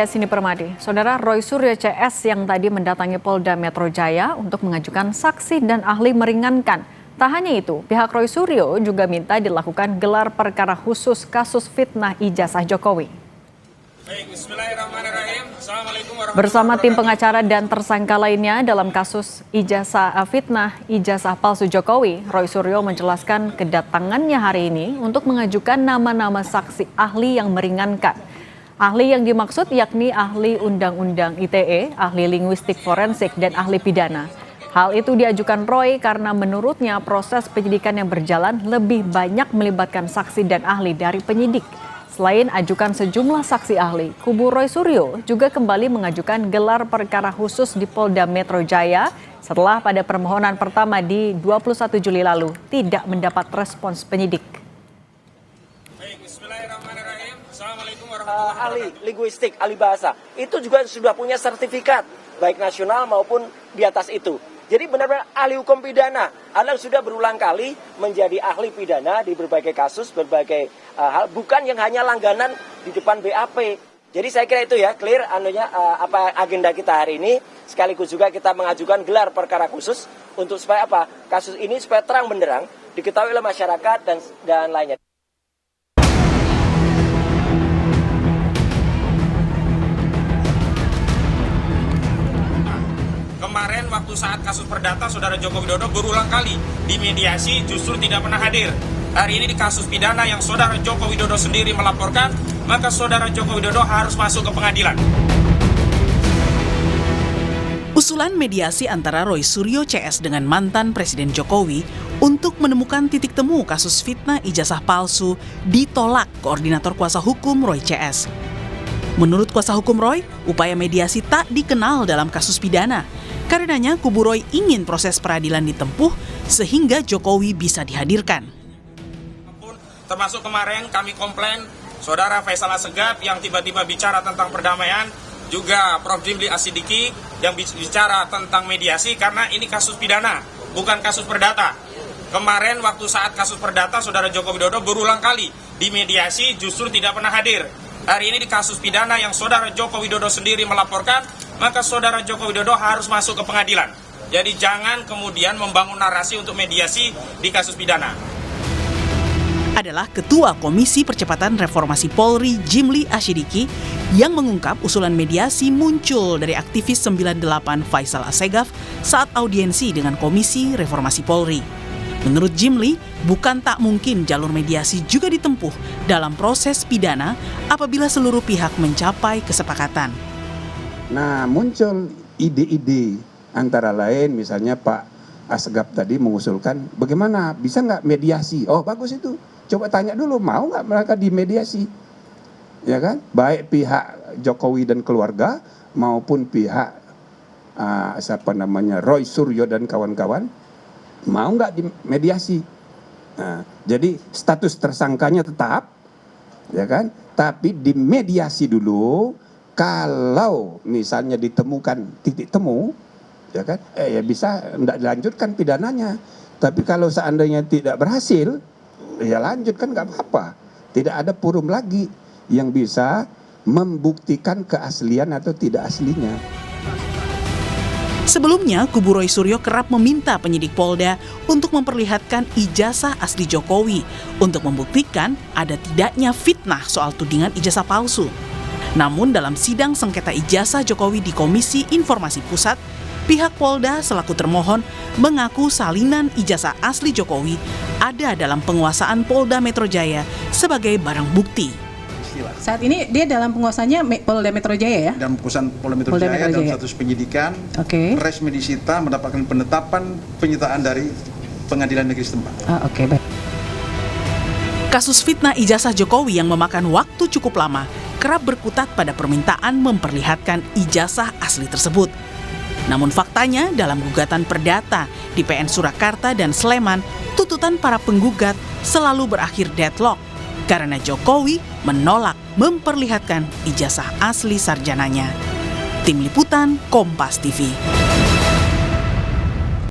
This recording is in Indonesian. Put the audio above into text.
Sini Permadi, Saudara Roy Suryo CS yang tadi mendatangi Polda Metro Jaya untuk mengajukan saksi dan ahli meringankan. Tak hanya itu, pihak Roy Suryo juga minta dilakukan gelar perkara khusus kasus fitnah ijazah Jokowi. Bersama tim pengacara dan tersangka lainnya dalam kasus fitnah ijazah palsu Jokowi, Roy Suryo menjelaskan kedatangannya hari ini untuk mengajukan nama-nama saksi ahli yang meringankan. Ahli yang dimaksud yakni ahli Undang-Undang ITE, ahli linguistik forensik, dan ahli pidana. Hal itu diajukan Roy karena menurutnya proses penyidikan yang berjalan lebih banyak melibatkan saksi dan ahli dari penyidik. Selain ajukan sejumlah saksi ahli, kubu Roy Suryo juga kembali mengajukan gelar perkara khusus di Polda Metro Jaya setelah pada permohonan pertama di 21 Juli lalu tidak mendapat respons penyidik. Ahli linguistik, ahli bahasa, itu juga sudah punya sertifikat, baik nasional maupun di atas itu. Jadi benar-benar ahli hukum pidana, Anda sudah berulang kali menjadi ahli pidana di berbagai kasus, berbagai hal, bukan yang hanya langganan di depan BAP. Jadi saya kira itu ya, clear apa agenda kita hari ini, sekaligus juga kita mengajukan gelar perkara khusus untuk supaya apa? Kasus ini supaya terang benderang diketahui oleh masyarakat dan lainnya. Kemarin waktu saat kasus perdata Saudara Joko Widodo berulang kali dimediasi justru tidak pernah hadir. Hari ini di kasus pidana yang Saudara Joko Widodo sendiri melaporkan, maka Saudara Joko Widodo harus masuk ke pengadilan. Usulan mediasi antara Roy Suryo CS dengan mantan Presiden Jokowi untuk menemukan titik temu kasus fitnah ijazah palsu ditolak Koordinator Kuasa Hukum Roy CS. Menurut kuasa hukum Roy, upaya mediasi tak dikenal dalam kasus pidana. Karenanya kubu Roy ingin proses peradilan ditempuh sehingga Jokowi bisa dihadirkan. Termasuk kemarin kami komplain Saudara Faisal Assegaf yang tiba-tiba bicara tentang perdamaian, juga Prof. Jimli Asidiki yang bicara tentang mediasi karena ini kasus pidana, bukan kasus perdata. Kemarin waktu saat kasus perdata Saudara Joko Widodo berulang kali dimediasi justru tidak pernah hadir. Hari ini di kasus pidana yang Saudara Joko Widodo sendiri melaporkan, maka Saudara Joko Widodo harus masuk ke pengadilan. Jadi jangan kemudian membangun narasi untuk mediasi di kasus pidana. Adalah Ketua Komisi Percepatan Reformasi Polri Jimli Asidiki yang mengungkap usulan mediasi muncul dari aktivis 98 Faisal Assegaf saat audiensi dengan Komisi Reformasi Polri. Menurut Jimli, bukan tak mungkin jalur mediasi juga ditempuh dalam proses pidana apabila seluruh pihak mencapai kesepakatan. Nah, muncul ide-ide antara lain misalnya Pak Assegaf tadi mengusulkan bagaimana bisa nggak mediasi? Oh bagus itu, coba tanya dulu mau nggak mereka dimediasi, ya kan? Baik pihak Jokowi dan keluarga maupun pihak Roy Suryo dan kawan-kawan mau nggak dimediasi? Nah, jadi status tersangkanya tetap, ya kan? Tapi dimediasi dulu. Kalau misalnya ditemukan titik temu, ya kan? Ya bisa tidak dilanjutkan pidananya. Tapi kalau seandainya tidak berhasil, ya lanjutkan nggak apa-apa. Tidak ada forum lagi yang bisa membuktikan keaslian atau tidak aslinya. Sebelumnya, kubu Roy Suryo kerap meminta penyidik Polda untuk memperlihatkan ijazah asli Jokowi untuk membuktikan ada tidaknya fitnah soal tudingan ijazah palsu. Namun dalam sidang sengketa ijazah Jokowi di Komisi Informasi Pusat, pihak Polda selaku termohon mengaku salinan ijazah asli Jokowi ada dalam penguasaan Polda Metro Jaya sebagai barang bukti. Saat ini dia dalam penguasaannya Polda Metro Jaya ya? Dalam penguasaan Polda Metro Jaya dalam status penyidikan, resmi disita mendapatkan penetapan penyitaan dari pengadilan negeri setempat. Baik. Kasus fitnah ijazah Jokowi yang memakan waktu cukup lama kerap berkutat pada permintaan memperlihatkan ijazah asli tersebut. Namun faktanya dalam gugatan perdata di PN Surakarta dan Sleman, tuntutan para penggugat selalu berakhir deadlock karena Jokowi menolak memperlihatkan ijazah asli sarjananya. Tim Liputan Kompas TV.